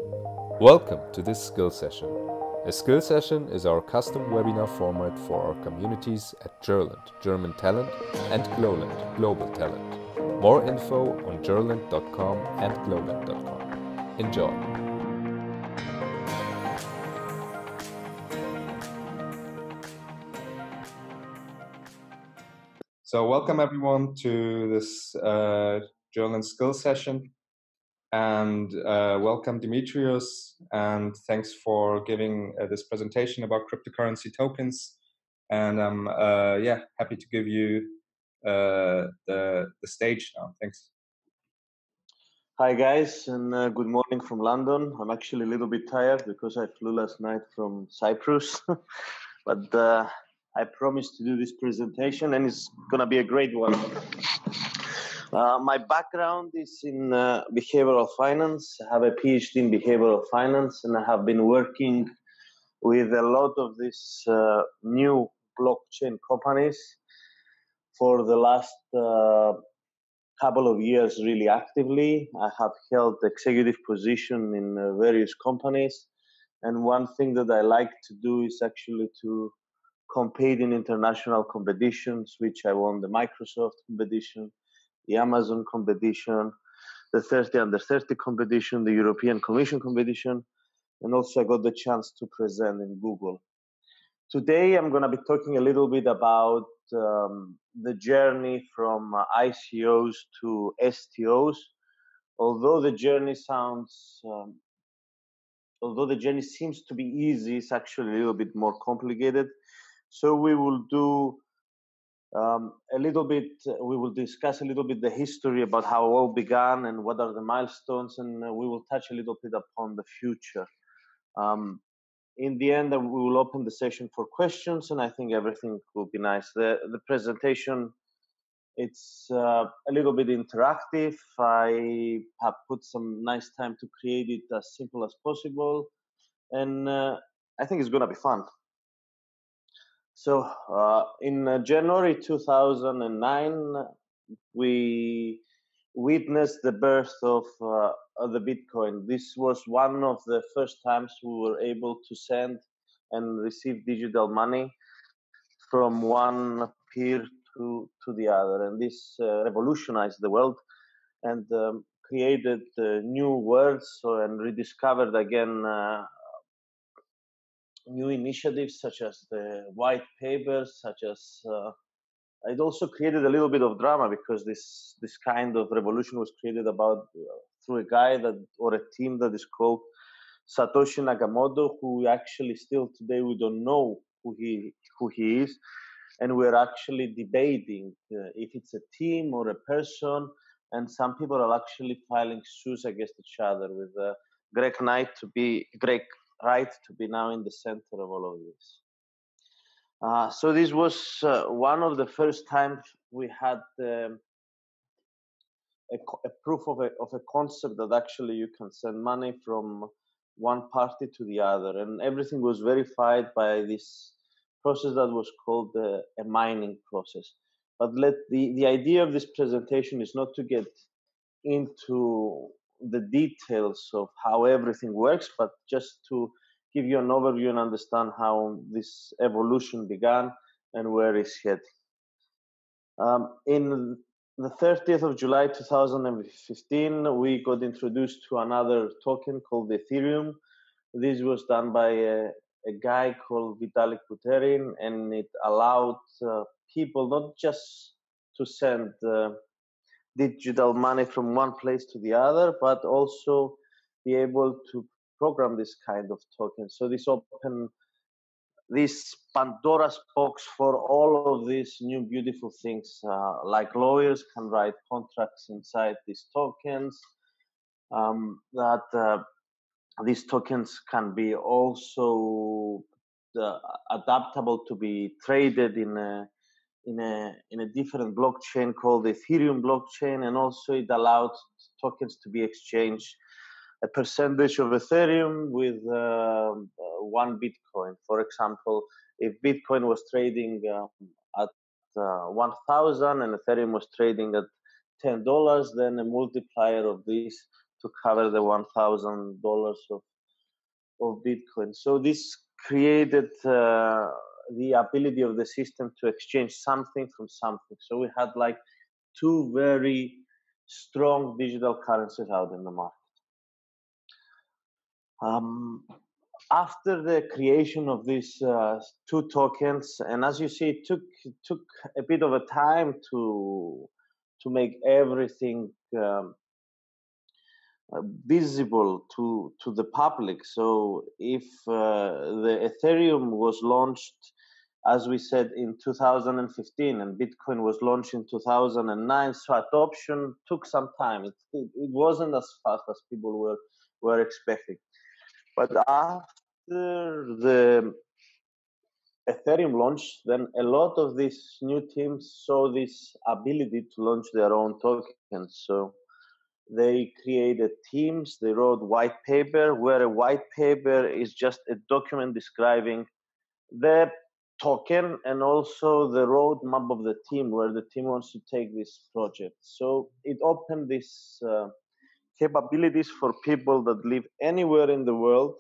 Welcome to this skill session. A skill session is our custom webinar format for our communities at Gerlent, German talent, and Glolent, global talent. More info on gerlent.com and glolent.com. Enjoy. So welcome everyone to this Gerlent skill session. And welcome Demetrios, and thanks for giving this presentation about cryptocurrency tokens. And I'm happy to give you the stage now. Thanks. Hi guys, and good morning from London. I'm actually a little bit tired because I flew last night from Cyprus, but I promised to do this presentation, and it's gonna be a great one. My background is in behavioral finance. I have a PhD in behavioral finance, and I have been working with a lot of these new blockchain companies for the last couple of years really actively. I have held executive position in various companies, and one thing that I like to do is actually to compete in international competitions, which I won the Microsoft competition, the Amazon competition, the 30 under 30 competition, the European Commission competition, and also I got the chance to present in Google. Today I'm going to be talking a little bit about the journey from ICOs to STOs. Although the journey seems to be easy, it's actually a little bit more complicated. So we will do we will discuss a little bit the history about how it all began and what are the milestones, and we will touch a little bit upon the future. In the end, we will open the session for questions, and I think everything will be nice. The presentation, it's a little bit interactive. I have put some nice time to create it as simple as possible, and I think it's going to be fun. So in January 2009, we witnessed the birth of the Bitcoin. This was one of the first times we were able to send and receive digital money from one peer to the other. And this revolutionized the world and created new words and rediscovered again new initiatives such as the white papers, such as it also created a little bit of drama because this kind of revolution was created about through a guy or a team that is called Satoshi Nakamoto, who actually still today we don't know who he is, and we're actually debating if it's a team or a person, and some people are actually filing suits against each other, with Greg Wright to be now in the center of all of this. So this was one of the first times we had a proof of a concept that actually you can send money from one party to the other, and everything was verified by this process that was called a mining process. But the idea of this presentation is not to get into the details of how everything works, but just to give you an overview and understand how this evolution began and where it's heading. In the 30th of July 2015, we got introduced to another token called Ethereum. This was done by a guy called Vitalik Buterin, and it allowed people not just to send digital money from one place to the other, but also be able to program this kind of token. So this opened this Pandora's box for all of these new beautiful things, like lawyers can write contracts inside these tokens, these tokens can be also adaptable to be traded in a different blockchain called the Ethereum blockchain, and also it allowed tokens to be exchanged a percentage of Ethereum with 1 Bitcoin. For example, if Bitcoin was trading at 1,000 and Ethereum was trading at $10, then a multiplier of this to cover the $1,000 of Bitcoin. So this created the ability of the system to exchange something from something. So we had like two very strong digital currencies out in the market. After the creation of these two tokens, and as you see, it took a bit of a time to make everything visible to the public. So if the Ethereum was launched, as we said, in 2015, and Bitcoin was launched in 2009, so adoption took some time. It wasn't as fast as people were expecting. But after the Ethereum launch, then a lot of these new teams saw this ability to launch their own tokens. So they created teams, they wrote white paper, where a white paper is just a document describing the token and also the roadmap of the team, where the team wants to take this project. So it opened these capabilities for people that live anywhere in the world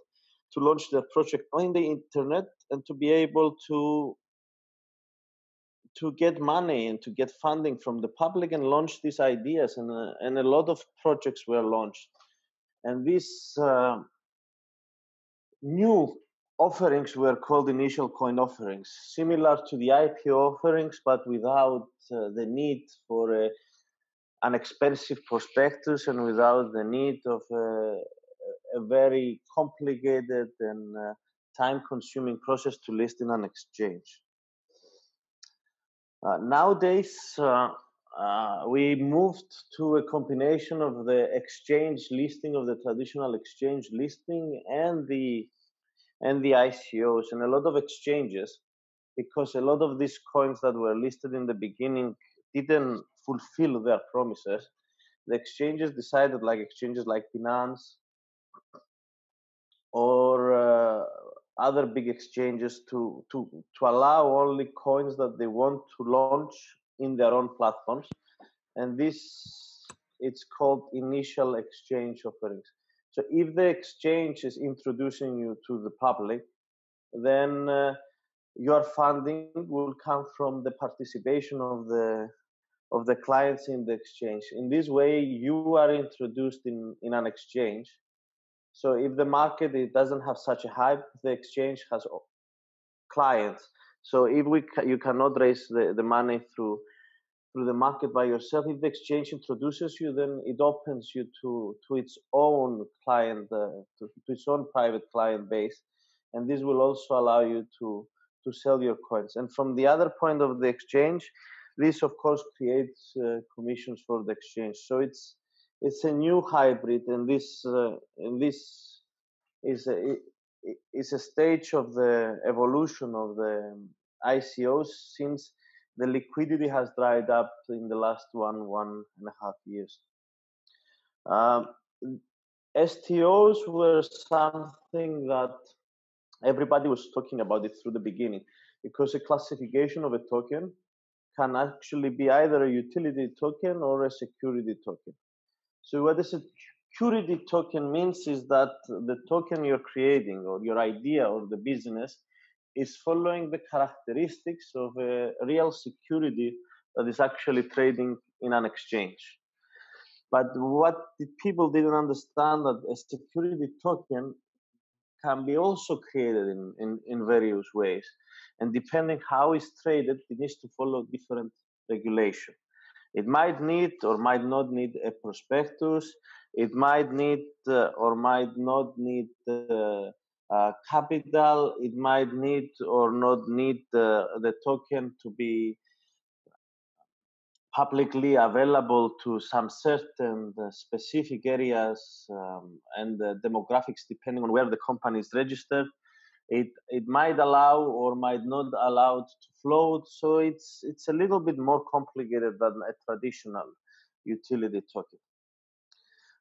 to launch their project on the internet and to be able to get money and to get funding from the public and launch these ideas. And a lot of projects were launched. And these new offerings were called initial coin offerings, similar to the IPO offerings, but without the need for an expensive prospectus and without the need of a very complicated and time-consuming process to list in an exchange. Nowadays, we moved to a combination of the exchange listing, of the traditional exchange listing, and the ICOs, and a lot of exchanges, because a lot of these coins that were listed in the beginning didn't fulfill their promises. The exchanges decided, like exchanges like Binance or other big exchanges, to allow only coins that they want to launch in their own platforms, and this, it's called initial exchange offerings. So if the exchange is introducing you to the public, then your funding will come from the participation of the clients in the exchange. In this way, you are introduced in an exchange. So if the market, it doesn't have such a hype, the exchange has clients. So if you cannot raise the money through the market by yourself, if the exchange introduces you, then it opens you to its own client, to its own private client base, and this will also allow you to sell your coins. And from the other point of the exchange, this of course creates commissions for the exchange. So it's a new hybrid, and this is a stage of the evolution of the ICOs, since the liquidity has dried up in the last 1.5 years. STOs were something that everybody was talking about it through the beginning, because a classification of a token can actually be either a utility token or a security token. So what a security token means is that the token you're creating, or your idea, or the business, is following the characteristics of a real security that is actually trading in an exchange. But what the people didn't understand, that a security token can be also created in various ways. And depending how it's traded, it needs to follow different regulation. It might need or might not need a prospectus. It might need or might not need capital. It might need or not need the token to be publicly available to some certain specific areas and demographics, depending on where the company is registered. It might allow or might not allow it to float. So it's a little bit more complicated than a traditional utility token.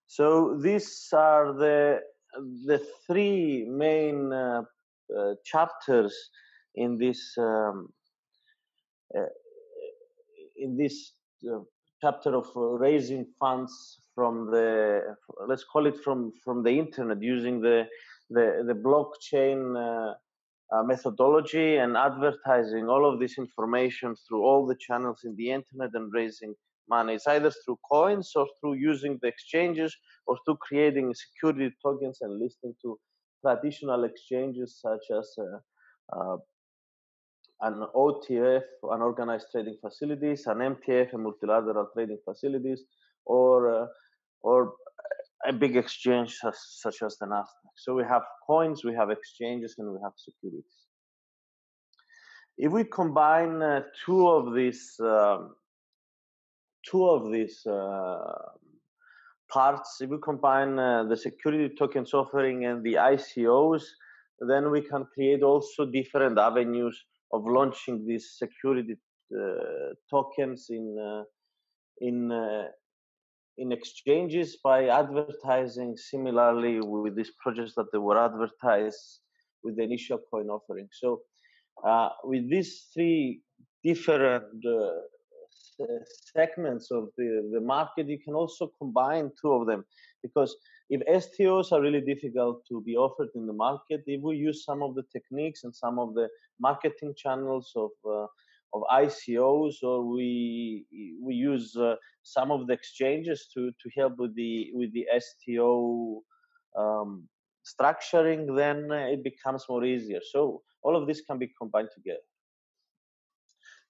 So these are the three main chapters in this chapter of raising funds let's call it from the internet, using the blockchain methodology and advertising all of this information through all the channels in the internet and raising money. It's either through coins or through using the exchanges or through creating security tokens and listing to traditional exchanges such as an OTF, an organized trading facilities, an MTF, a multilateral trading facilities, or a big exchange such as the Nasdaq. So we have coins, we have exchanges, and we have securities. If we combine two of these parts, if we combine the security tokens offering and the ICOs, then we can create also different avenues of launching these security tokens in exchanges by advertising similarly with these projects that they were advertised with the initial coin offering. So with these three different segments of the market, you can also combine two of them, because if STOs are really difficult to be offered in the market, if we use some of the techniques and some of the marketing channels of ICOs, or we use some of the exchanges to help with the STO structuring, then it becomes more easier. So all of this can be combined together.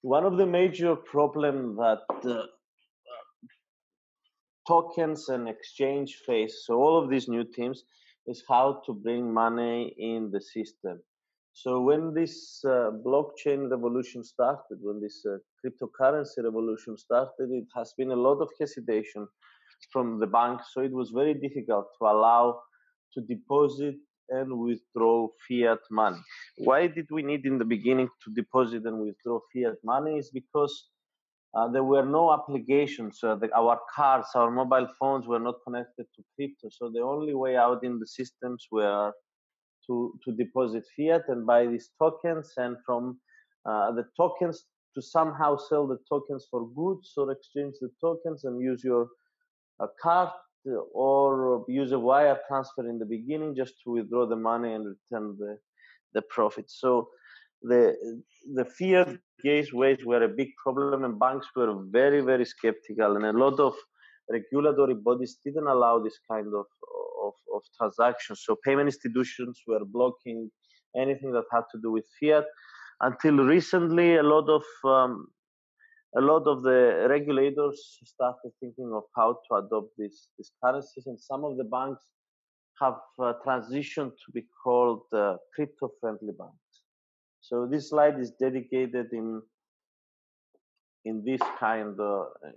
One of the major problems that tokens and exchange face, so all of these new teams, is how to bring money in the system. So when this blockchain revolution started, when this cryptocurrency revolution started, it has been a lot of hesitation from the banks. So it was very difficult to allow to deposit and withdraw fiat money. Why did we need in the beginning to deposit and withdraw fiat money? Is because there were no applications. Our cards, our mobile phones were not connected to crypto. So the only way out in the systems were to deposit fiat and buy these tokens, and from the tokens to somehow sell the tokens for goods, or exchange the tokens and use your card, or use a wire transfer in the beginning just to withdraw the money and return the profit. So the fiat gateways were a big problem, and banks were very, very skeptical, and a lot of regulatory bodies didn't allow this kind of transactions. So payment institutions were blocking anything that had to do with fiat. Until recently, a lot of the regulators started thinking of how to adopt these currencies, and some of the banks have transitioned to be called crypto-friendly banks. So this slide is dedicated in this kind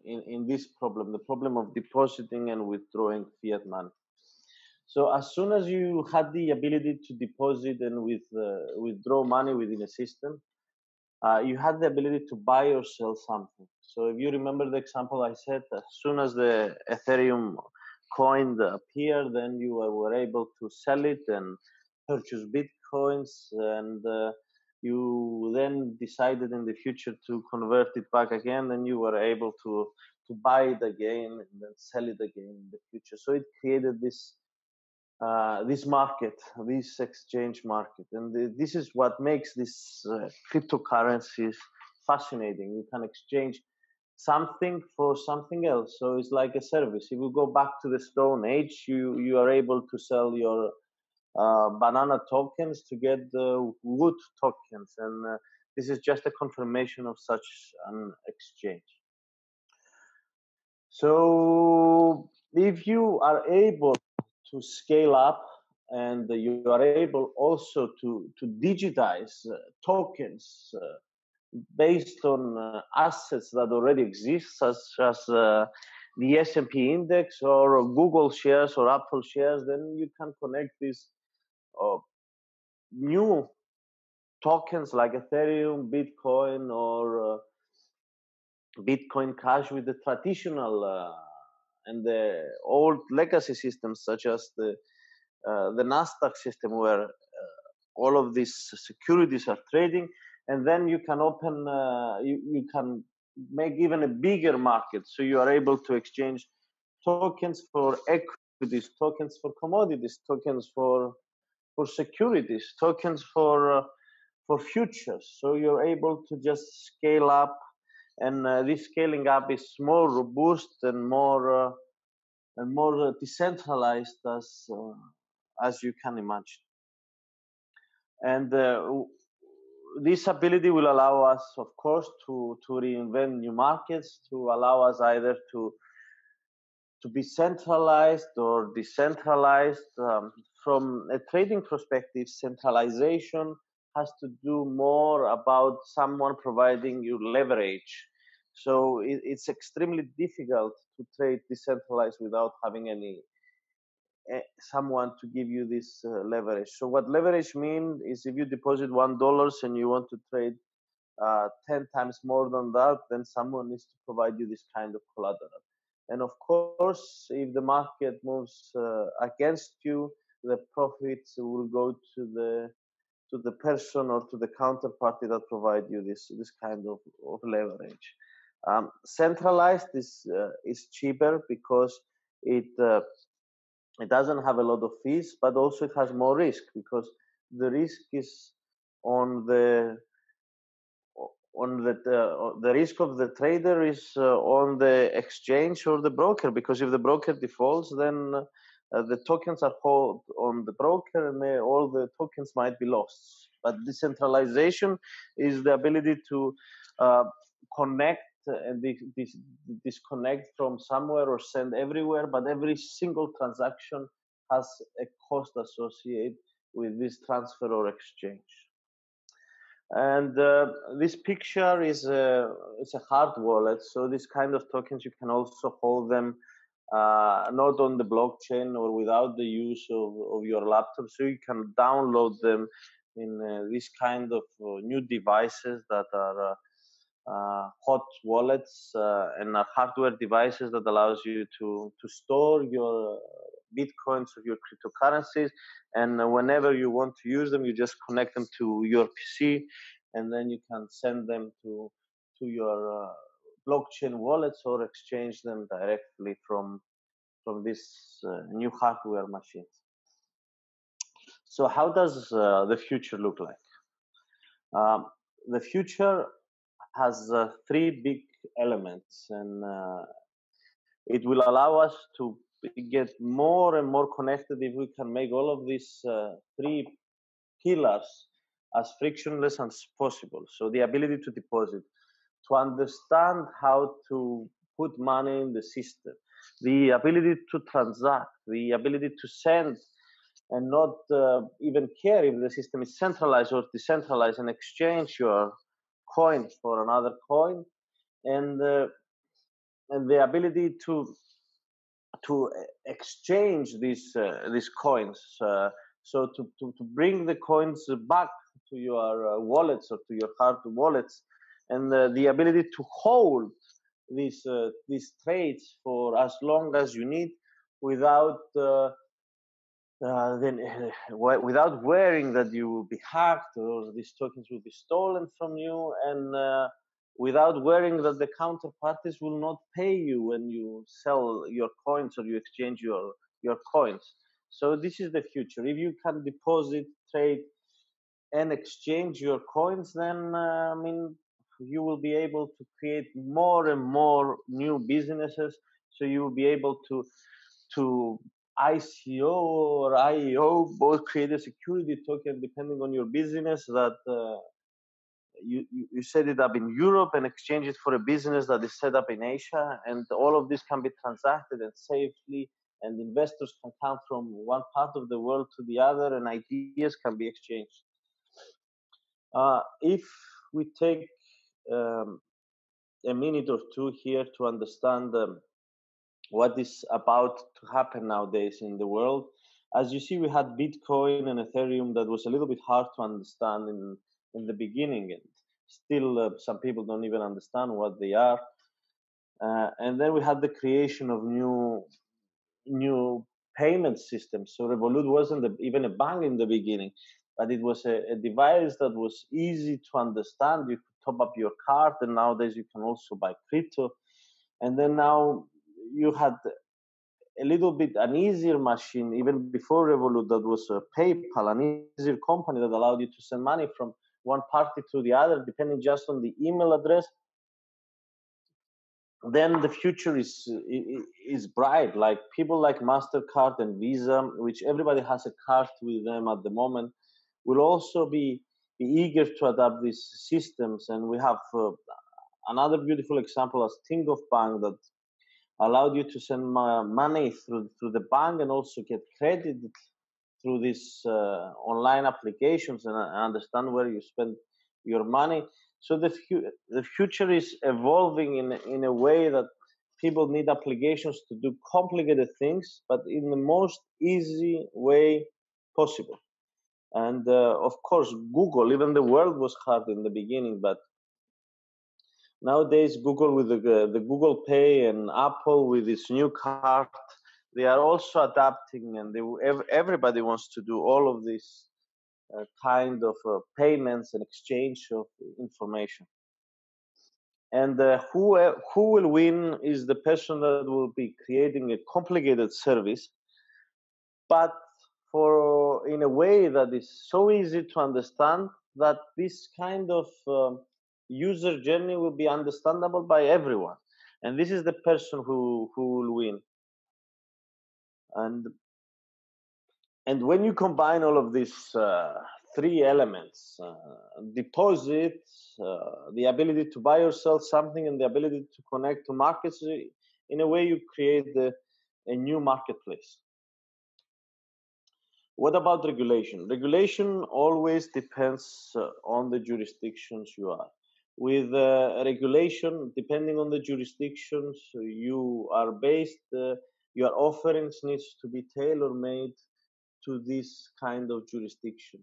in this problem, the problem of depositing and withdrawing fiat money. So as soon as you had the ability to deposit and withdraw money within a system, you had the ability to buy or sell something. So if you remember the example I said, as soon as the Ethereum coin appeared, then you were able to sell it and purchase Bitcoins, and you then decided in the future to convert it back again, then you were able to buy it again and then sell it again in the future. So it created this market, this exchange market, and this is what makes this cryptocurrencies fascinating. You can exchange something for something else, so it's like a service. If you go back to the Stone Age, you are able to sell your banana tokens to get the wood tokens, and this is just a confirmation of such an exchange. So if you are able to scale up, and you are able also to digitize tokens based on assets that already exist, such as the S&P index or Google shares or Apple shares, then you can connect these new tokens like Ethereum, Bitcoin, or Bitcoin Cash with the traditional and the old legacy systems, such as the Nasdaq system, where all of these securities are trading, and then you can open, you can make even a bigger market. So you are able to exchange tokens for equities, tokens for commodities, tokens for securities, tokens for futures. So you're able to just scale up, and this scaling up is more robust and more decentralized as you can imagine. And this ability will allow us, of course, to reinvent new markets, to allow us either to be centralized or decentralized. From a trading perspective, centralization has to do more about someone providing you leverage. So it's extremely difficult to trade decentralized without having someone to give you this leverage. So what leverage means is if you deposit $1 and you want to trade 10 times more than that, then someone needs to provide you this kind of collateral. And of course, if the market moves against you, the profits will go to the person or to the counterparty that provide you this kind of leverage. Centralized is cheaper because it doesn't have a lot of fees, but also it has more risk because the risk is on the risk of the trader is on the exchange or the broker, because if the broker defaults, then the tokens are held on the broker and all the tokens might be lost. But decentralization is the ability to connect and disconnect from somewhere or send everywhere, but every single transaction has a cost associated with this transfer or exchange. And this picture is it's a hard wallet. So this kind of tokens, you can also hold them not on the blockchain or without the use of your laptop. So you can download them in this kind of new devices that are hot wallets and are hardware devices that allows you to store your bitcoins or your cryptocurrencies, and whenever you want to use them, you just connect them to your PC, and then you can send them to your blockchain wallets or exchange them directly from this new hardware machines. So how does the future look like? The future has three big elements, and it will allow us to get more and more connected if we can make all of these three pillars as frictionless as possible. So the ability to deposit, to understand how to put money in the system, the ability to transact, the ability to send and not even care if the system is centralized or decentralized, and exchange your coin for another coin, and the ability to exchange these coins, so to bring the coins back to your wallets or to your hard wallets, and the ability to hold these trades for as long as you need without without worrying that you will be hacked or these tokens will be stolen from you, and without worrying that the counterparties will not pay you when you sell your coins or you exchange your coins. So this is the future. If you can deposit, trade, and exchange your coins, then I mean, you will be able to create more and more new businesses. So you will be able to ICO or IEO, both create a security token depending on your business that you set it up in Europe and exchange it for a business that is set up in Asia, and all of this can be transacted and safely, and investors can come from one part of the world to the other, and ideas can be exchanged. If we take a minute or two here to understand what is about to happen nowadays in the world. As you see, we had Bitcoin and Ethereum that was a little bit hard to understand in the beginning, and still some people don't even understand what they are. And then we had the creation of new payment systems. So Revolut wasn't even a bank in the beginning, but it was a device that was easy to understand. You could top up your card, and nowadays you can also buy crypto. And then now you had a little bit an easier machine, even before Revolut, that was PayPal, an easier company that allowed you to send money from one party to the other, depending just on the email address. Then the future is bright. Like people like MasterCard and Visa, which everybody has a card with them at the moment, will also be eager to adopt these systems. And we have another beautiful example as Tinkoff Bank that allowed you to send money through the bank and also get credit through these online applications and understand where you spend your money. So the future is evolving in a way that people need applications to do complicated things, but in the most easy way possible. And of course, Google, even the world was hard in the beginning, but nowadays Google with the Google Pay and Apple with its new card, they are also adapting, and everybody wants to do all of this kind of payments and exchange of information. And who will win is the person that will be creating a complicated service, but in a way that is so easy to understand that this kind of user journey will be understandable by everyone. And this is the person who will win. And when you combine all of these three elements, deposit, the ability to buy or sell something, and the ability to connect to markets, in a way you create a new marketplace. What about regulation? Regulation always depends on the jurisdictions you are. With regulation, depending on the jurisdictions you are based, your offerings needs to be tailor-made to this kind of jurisdiction.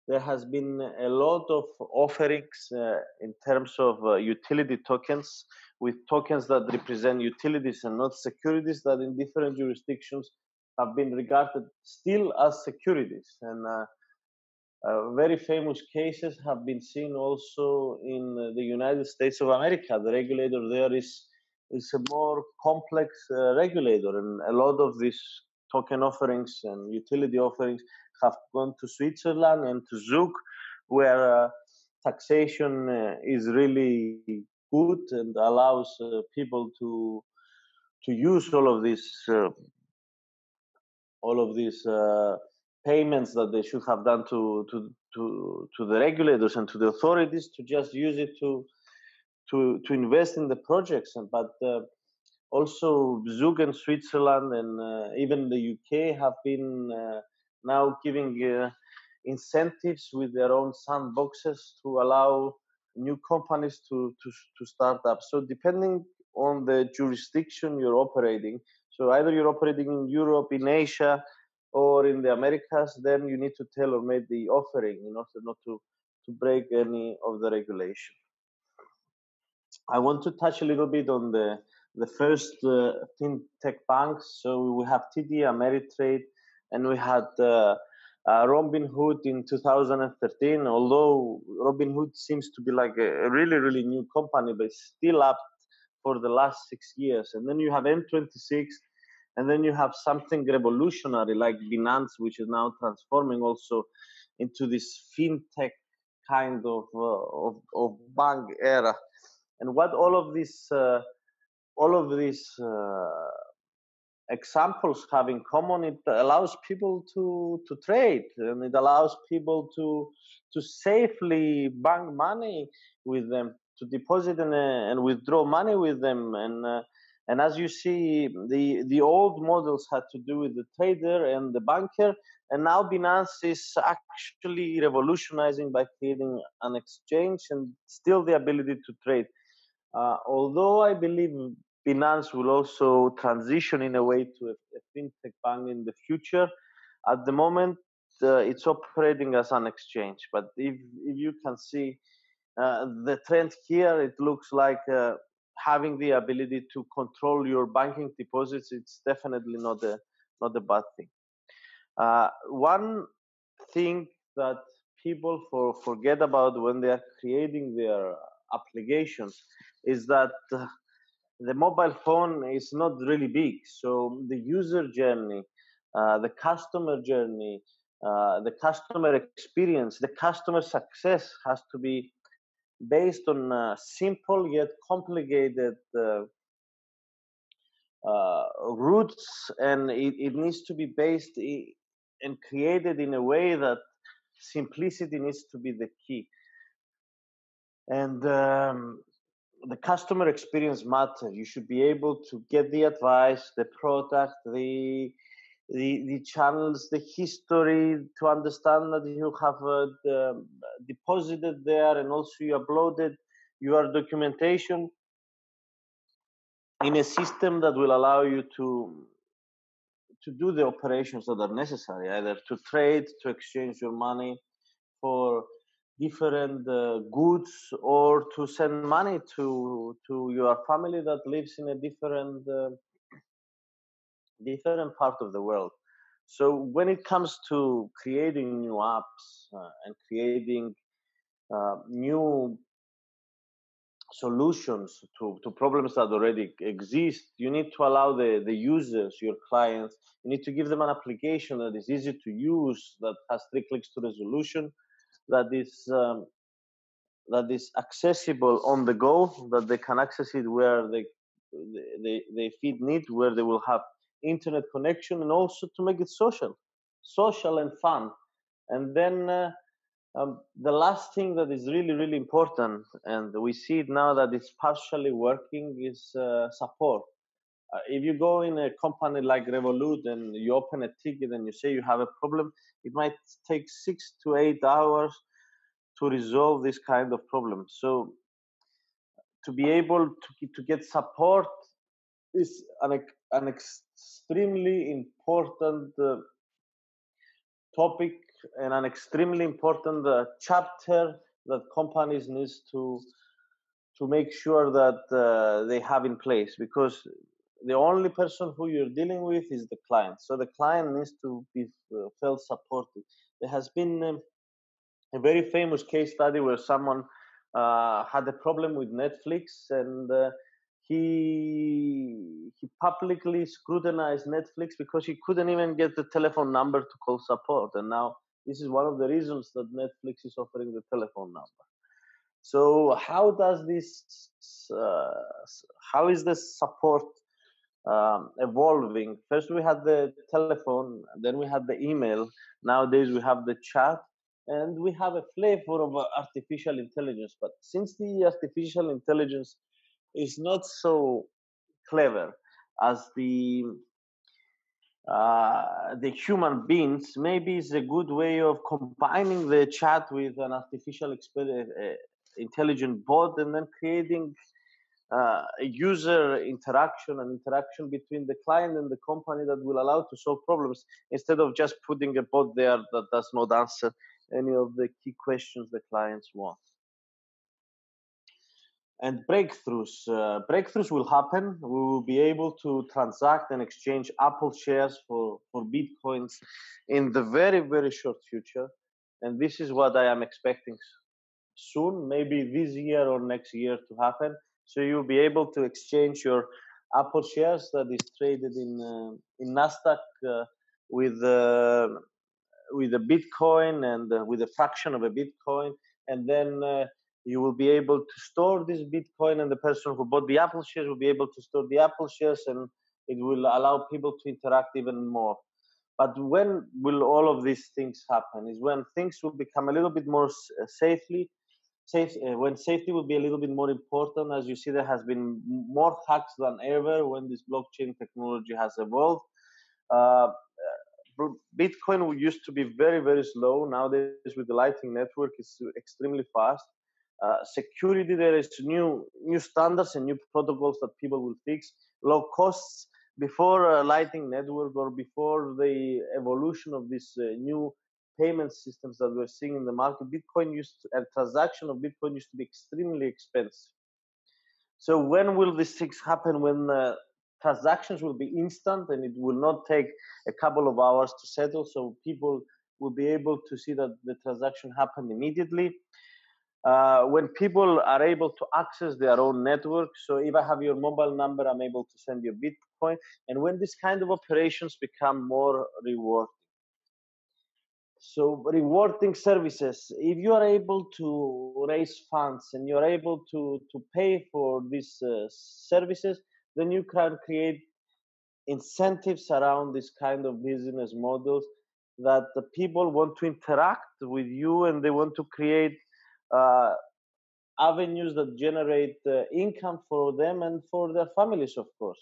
There has been a lot of offerings in terms of utility tokens, with tokens that represent utilities and not securities, that in different jurisdictions have been regarded still as securities. And very famous cases have been seen also in the United States of America. The regulator there is a more complex regulator, and a lot of these token offerings and utility offerings have gone to Switzerland and to Zug, where taxation is really good and allows people to use all of these payments that they should have done to the regulators and to the authorities, to just use it to invest in the projects. But also Zug and Switzerland and even the UK have been now giving incentives with their own sandboxes to allow new companies to start up. So depending on the jurisdiction you're operating, so either you're operating in Europe, in Asia, or in the Americas, then you need to tailor-make the offering in order not to break any of the regulation. I want to touch a little bit on the first fintech banks. So we have TD Ameritrade, and we had Robinhood in 2013. Although Robinhood seems to be like a really, really new company, but it's still up for the last 6 years. And then you have N26, and then you have something revolutionary like Binance, which is now transforming also into this fintech kind of bank era. And what all of these examples have in common, it allows people to trade, and it allows people to safely bank money with them, to deposit and withdraw money with them. And as you see, the old models had to do with the trader and the banker, and now Binance is actually revolutionizing by creating an exchange and still the ability to trade. Although I believe Binance will also transition in a way to a fintech bank in the future, at the moment it's operating as an exchange. But if you can see the trend here, it looks like having the ability to control your banking deposits, it's definitely not a bad thing. One thing that people forget about when they are creating their applications is that the mobile phone is not really big. So the user journey, the customer journey, the customer experience, the customer success has to be based on simple yet complicated roots, and it needs to be based and created in a way that simplicity needs to be the key. And the customer experience matters. You should be able to get the advice, the product, the channels, the history, to understand that you have deposited there, and also you uploaded your documentation in a system that will allow you to do the operations that are necessary, either to trade, to exchange your money for different goods, or to send money to your family that lives in a different part of the world. So when it comes to creating new apps and creating new solutions to problems that already exist, you need to allow the users, your clients, you need to give them an application that is easy to use, that has 3 clicks to resolution, that is accessible on the go, that they can access it where they feel need, where they will have internet connection, and also to make it social and fun. And then the last thing that is really, really important, and we see it now that it's partially working, is support. If you go in a company like Revolut and you open a ticket and you say you have a problem, it might take 6 to 8 hours to resolve this kind of problem. So to be able to get support is an extremely important topic, and an extremely important chapter that companies need to make sure that they have in place, because the only person who you're dealing with is the client. So the client needs to be felt supported. There has been a very famous case study where someone had a problem with Netflix, and he publicly scrutinized Netflix because he couldn't even get the telephone number to call support. And now this is one of the reasons that Netflix is offering the telephone number. So how does this? How is this support evolving? First we had the telephone, then we had the email. Nowadays we have the chat, and we have a flavor of artificial intelligence. But since the artificial intelligence is not so clever as the human beings, maybe it's a good way of combining the chat with an artificial intelligent bot, and then creating a user interaction, an interaction between the client and the company that will allow to solve problems, instead of just putting a bot there that does not answer any of the key questions the clients want. And breakthroughs will happen. We will be able to transact and exchange Apple shares for Bitcoins in the very, very short future. And this is what I am expecting soon, maybe this year or next year, to happen. So you'll be able to exchange your Apple shares that is traded in Nasdaq with a Bitcoin, and with a fraction of a Bitcoin, and then you will be able to store this Bitcoin, and the person who bought the Apple shares will be able to store the Apple shares, and it will allow people to interact even more. But when will all of these things happen? Is when things will become a little bit more safe, when safety will be a little bit more important. As you see, there has been more hacks than ever when this blockchain technology has evolved. Bitcoin used to be very, very slow. Nowadays, with the Lightning Network, it's extremely fast. Security, there is new standards and new protocols that people will fix. Low costs. Before Lightning Network, or before the evolution of these new payment systems that we're seeing in the market, a transaction of Bitcoin used to be extremely expensive. So when will these things happen? When transactions will be instant, and it will not take a couple of hours to settle, so people will be able to see that the transaction happened immediately. when people are able to access their own network. So if I have your mobile number, I'm able to send you Bitcoin. And when this kind of operations become more rewarding. So rewarding services, if you are able to raise funds and you're able to pay for these services, then you can create incentives around this kind of business models that the people want to interact with you and they want to create avenues that generate income for them and for their families, of course.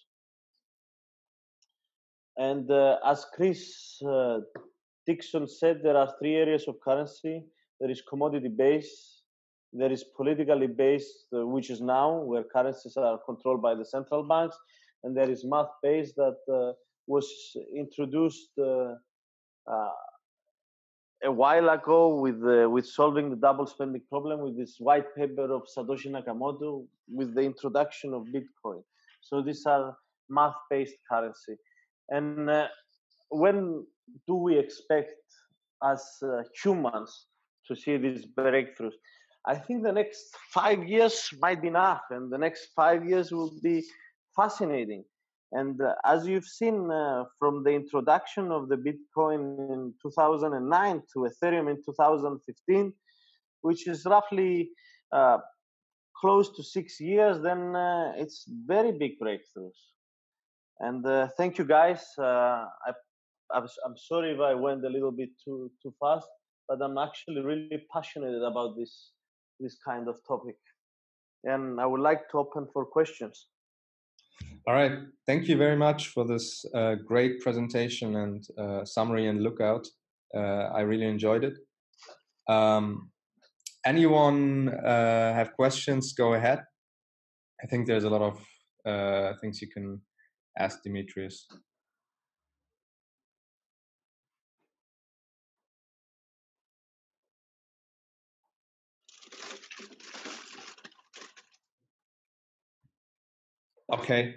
And as Chris Dixon said, there are three areas of currency. There is commodity based, there is politically based, which is now where currencies are controlled by the central banks, and there is math based that was introduced a while ago with solving the double spending problem with this white paper of Satoshi Nakamoto with the introduction of Bitcoin. So these are math-based currency. And when do we expect as humans to see these breakthroughs? I think the next 5 years might be enough, and the next 5 years will be fascinating. And as you've seen from the introduction of the Bitcoin in 2009 to Ethereum in 2015, which is roughly close to 6 years, then it's very big breakthroughs. And thank you, guys. I'm sorry if I went a little bit too fast, but I'm actually really passionate about this kind of topic. And I would like to open for questions. All right. Thank you very much for this great presentation and summary and lookout. I really enjoyed it. Anyone have questions? Go ahead. I think there's a lot of things you can ask Demetrios. Okay.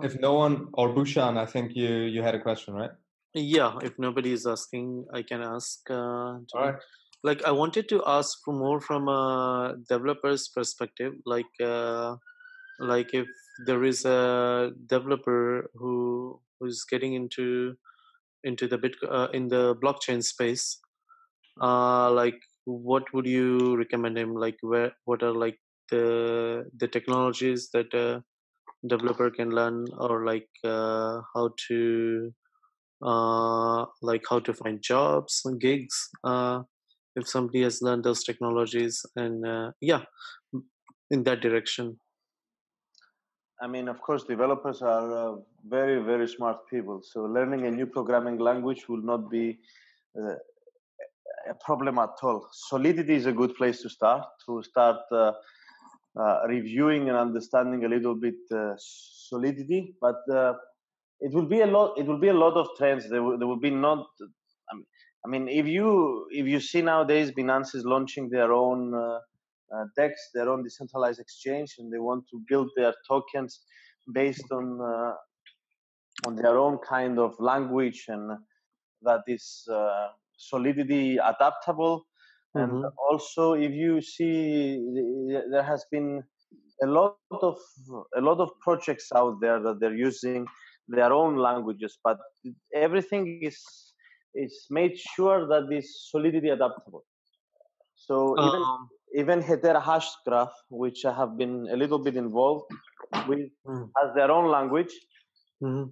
If no one, or Bushan, I think you had a question, right? Yeah, if nobody is asking, I can ask. All right. Like, I wanted to ask for more from a developer's perspective. Like if there is a developer who's getting into the in the blockchain space, like what would you recommend him? Like, what are like the technologies that a developer can learn, or like how to find jobs and gigs if somebody has learned those technologies, and yeah, in that direction. I mean, of course, developers are very, very smart people. So learning a new programming language will not be a problem at all. Solidity is a good place to start reviewing and understanding a little bit Solidity, but it will be a lot. It will be a lot of trends. There will be not. I mean, if you see nowadays, Binance is launching their own DEX, their own decentralized exchange, and they want to build their tokens based on their own kind of language, and that is Solidity adaptable. Mm-hmm. And also, if you see, there has been a lot of projects out there that they're using their own languages, but everything is made sure that this Solidity adaptable. So even Hedera Hashgraph, which I have been a little bit involved with, has their own language. Mm-hmm.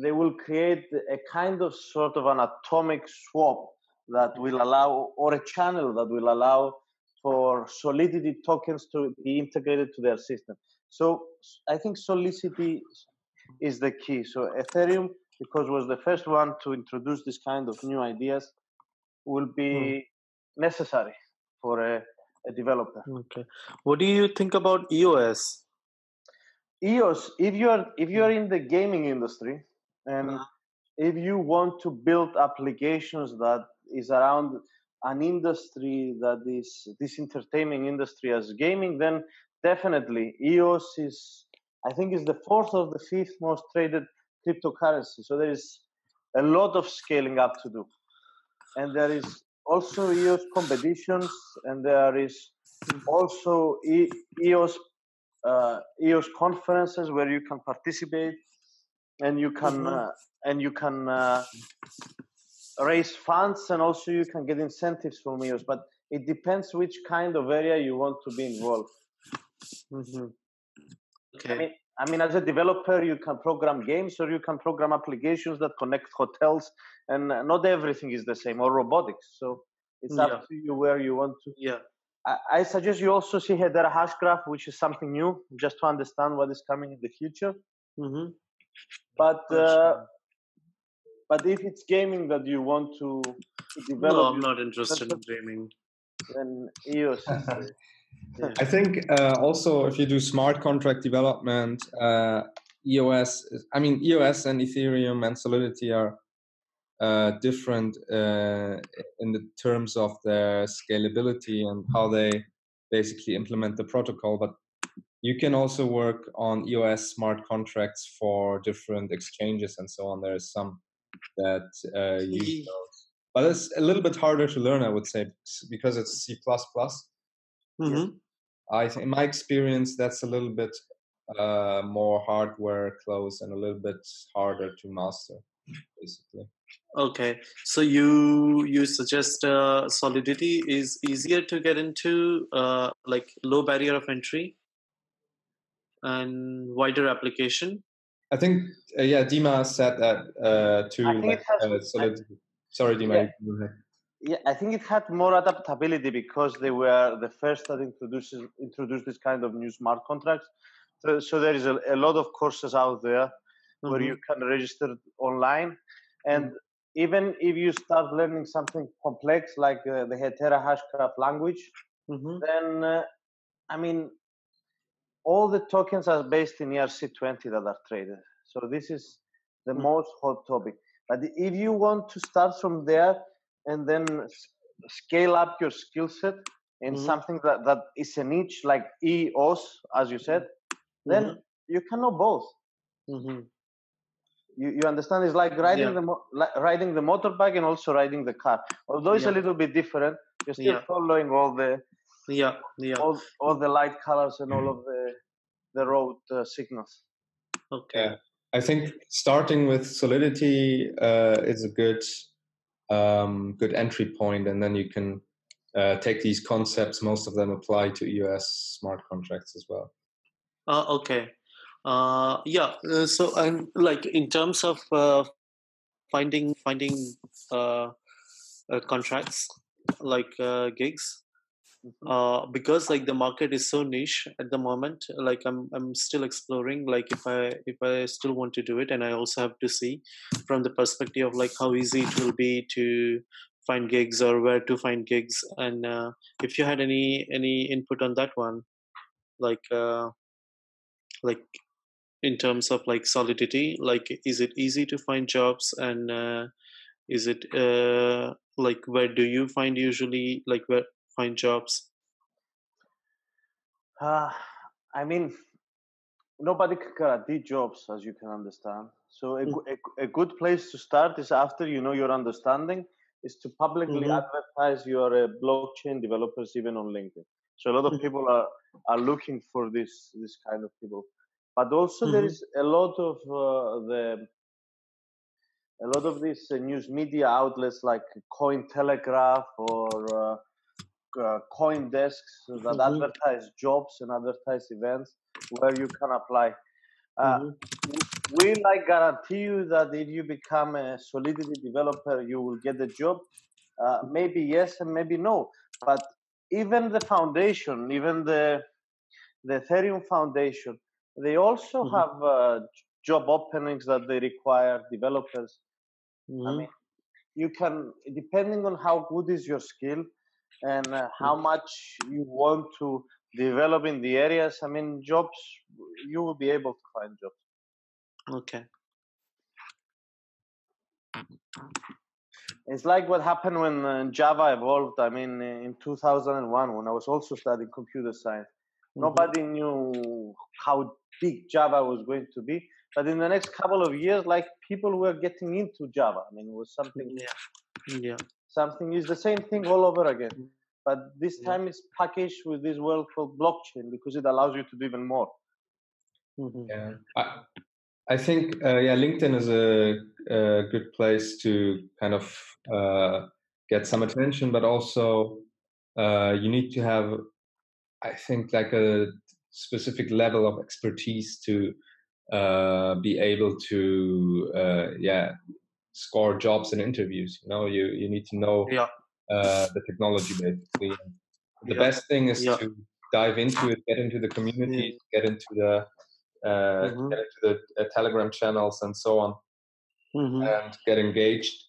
They will create a kind of sort of an atomic swap that will allow, or a channel that will allow for Solidity tokens to be integrated to their system. So I think Solidity is the key. So Ethereum, because was the first one to introduce this kind of new ideas, will be necessary for a developer. Okay. What do you think about EOS? EOS, if you are in the gaming industry and if you want to build applications that is around an industry that is this entertainment industry as gaming, then definitely EOS is, I think, is the fourth or the fifth most traded cryptocurrency. So there is a lot of scaling up to do, and there is also EOS competitions, and there is Also EOS EOS conferences where you can participate and you can raise funds, and also you can get incentives from EOS. But it depends which kind of area you want to be involved. Okay. I mean, as a developer, you can program games or you can program applications that connect hotels, and not everything is the same, or robotics. So it's up to you where you want to. Yeah. I suggest you also see Hedera Hashgraph, which is something new, just to understand what is coming in the future. But if it's gaming that you want to develop, no, I'm not interested in gaming. Then EOS is. I think also if you do smart contract development, EOS and Ethereum and Solidity are different in the terms of their scalability and how they basically implement the protocol. But you can also work on EOS smart contracts for different exchanges and so on. There is some that use those. But it's a little bit harder to learn, I would say, because it's C++. I think, in my experience, that's a little bit more hardware close and a little bit harder to master, basically. Okay, so you suggest Solidity is easier to get into, like low barrier of entry and wider application. I think Dima said that too. I think Solidity. Sorry, Dima. Yeah, I think it had more adaptability because they were the first that introduced this kind of new smart contracts. So there is a lot of courses out there where you can register online, and even if you start learning something complex like the Hedera Hashgraph language, then I mean, all the tokens are based in ERC20 that are traded. So this is the most hot topic. But if you want to start from there and then scale up your skill set in something that is a niche like EOS, as you said, then you can know both. You understand? It's like riding the motorbike and also riding the car. Although it's a little bit different, you're still following all the all the light colors and all of the road signals. Okay. I think starting with Solidity is a good entry point, and then you can take these concepts. Most of them apply to EOS smart contracts as well. Okay. So I'm like in terms of finding contracts like gigs. Because like the market is so niche at the moment, like I'm still exploring, like if I still want to do it, and I also have to see from the perspective of like how easy it will be to find gigs or where to find gigs, and if you had any input on that one, like in terms of like Solidity, like is it easy to find jobs, and is it like where do you find usually like where find jobs? I mean, nobody can guarantee jobs, as you can understand. So a good place to start is, after you know your understanding, is to publicly advertise your blockchain developers even on LinkedIn. So a lot of people are looking for this kind of people. But also there is a lot of these news media outlets like Cointelegraph or CoinDesks that advertise jobs and advertise events where you can apply. Will I guarantee you that if you become a Solidity developer, you will get a job? Maybe yes and maybe no. But even the foundation, even the Ethereum Foundation, they also have job openings that they require developers. I mean, you can, depending on how good is your skill and how much you want to develop in the areas, I mean, jobs, you will be able to find jobs. Okay. It's like what happened when Java evolved. I mean, in 2001, when I was also studying computer science, nobody knew how big Java was going to be. But in the next couple of years, like, people were getting into Java. I mean, it was something. Something is the same thing all over again. but this time it's packaged with this word called blockchain because it allows you to do even more. Yeah, I think LinkedIn is a good place to kind of get some attention, but also you need to have, I think, like a specific level of expertise to be able to score jobs and interviews. You need to know the technology basically. The best thing is to dive into it, get into the community, get into the Telegram channels and so on, and get engaged,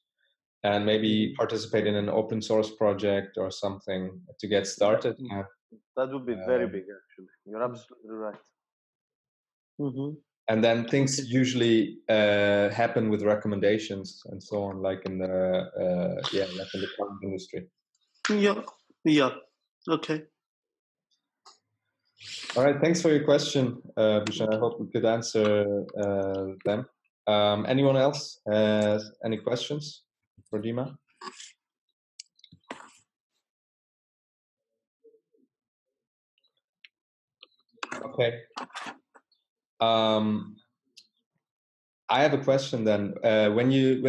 and maybe participate in an open source project or something to get started. That would be very big, actually. You're absolutely right. And then things usually happen with recommendations and so on, like in the current industry. Yeah. Okay. All right. Thanks for your question, Bhushan. I hope we could answer them. Anyone else has any questions for Dima? Okay. I have a question then. When you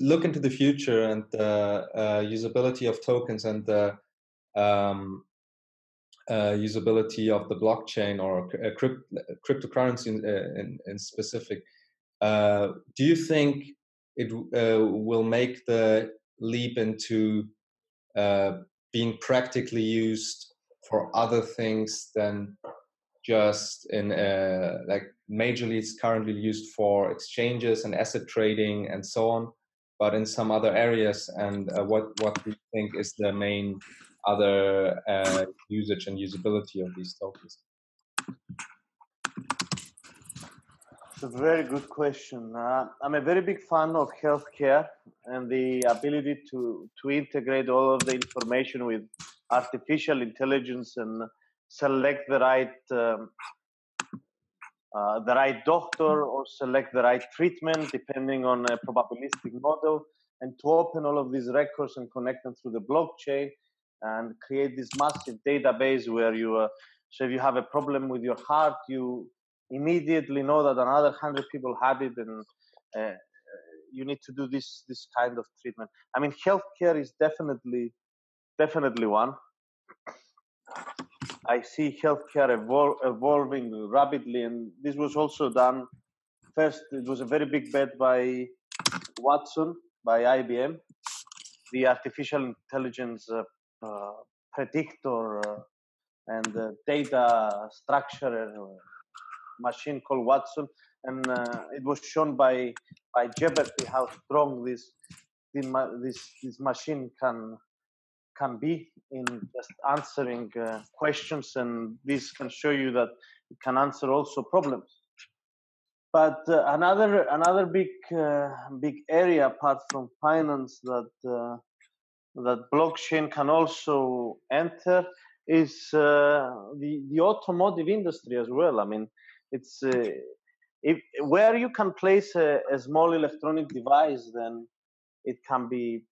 look into the future and the usability of tokens and the usability of the blockchain or cryptocurrency in specific, do you think it will make the leap into being practically used for other things than just in like majorly it's currently used for exchanges and asset trading and so on, but in some other areas? And what do you think is the main other usage and usability of these tokens? It's a very good question. I'm a very big fan of healthcare and the ability to integrate all of the information with artificial intelligence and select the right doctor or select the right treatment depending on a probabilistic model, and to open all of these records and connect them through the blockchain and create this massive database where so if you have a problem with your heart, you immediately know that another 100 people had it, and you need to do this kind of treatment. I mean, healthcare is definitely one. I see healthcare evolving rapidly, and this was also done. First, it was a very big bet by Watson, by IBM, the artificial intelligence predictor and data structure machine called Watson, and it was shown by Jeopardy how strong this machine can be in just answering questions, and this can show you that it can answer also problems. But another big area apart from finance that blockchain can also enter is the automotive industry as well. I mean, it's where you can place a small electronic device, then it can be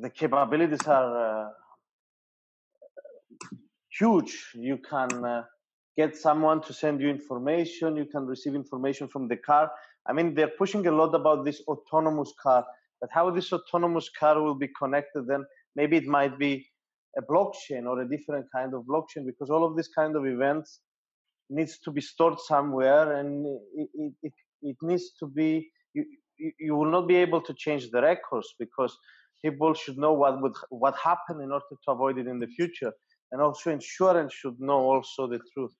the capabilities are huge. You can get someone to send you information. You can receive information from the car. I mean, they're pushing a lot about this autonomous car, but how this autonomous car will be connected, then maybe it might be a blockchain or a different kind of blockchain, because all of these kind of events needs to be stored somewhere, and it needs to be, you will not be able to change the records, because people should know what happened in order to avoid it in the future. And also insurance should know also the truth.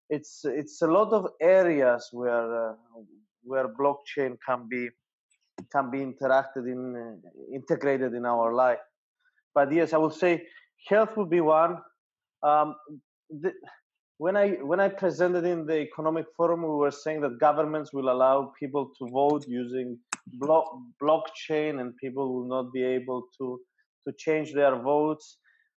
It's a lot of areas where blockchain can be integrated in our life. But yes, I would say health would be one. When I presented in the economic forum, we were saying that governments will allow people to vote using blockchain, and people will not be able to change their votes.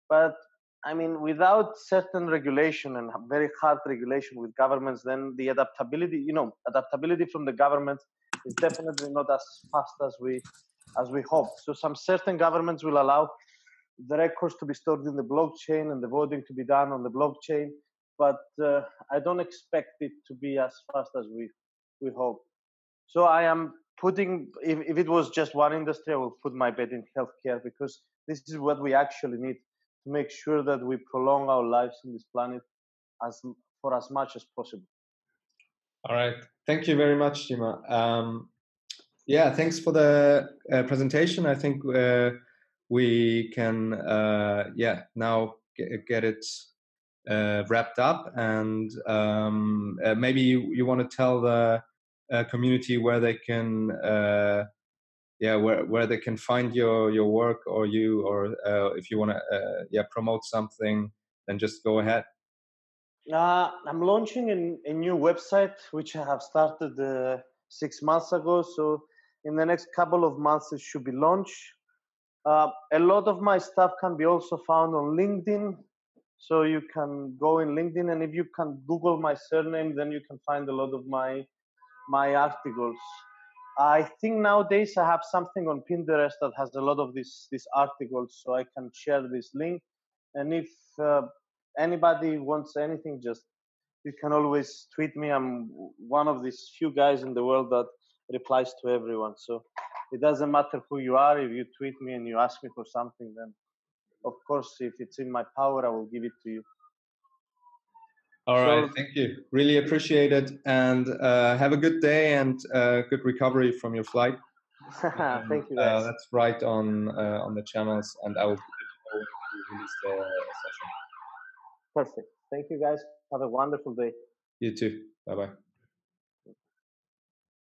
But I mean, without certain regulation and very hard regulation with governments, then the adaptability from the government is definitely not as fast as we as we hope. So some certain governments will allow the records to be stored in the blockchain and the voting to be done on the blockchain, but I don't expect it to be as fast as we hope. So I am putting, if it was just one industry, I will put my bet in healthcare, because this is what we actually need to make sure that we prolong our lives on this planet for as much as possible. All right. Thank you very much, Dima. Yeah, thanks for the presentation. I think we can, now get it wrapped up. And maybe you want to tell the community where they can, where they can find your work or you, or if you want to, promote something, then just go ahead. I'm launching a new website, which I have started 6 months ago. So in the next couple of months, it should be launched. A lot of my stuff can be also found on LinkedIn. So you can go in LinkedIn, and if you can Google my surname, then you can find a lot of my articles. I think nowadays I have something on Pinterest that has a lot of these articles, so I can share this link. And if anybody wants anything, just you can always tweet me. I'm one of these few guys in the world that replies to everyone. So it doesn't matter who you are. If you tweet me and you ask me for something, then of course, if it's in my power, I will give it to you. All right, thank you. Really appreciate it, and have a good day and good recovery from your flight. Thank you, guys. That's right on the channels, and I will release the session. Perfect. Thank you, guys. Have a wonderful day. You too. Bye bye.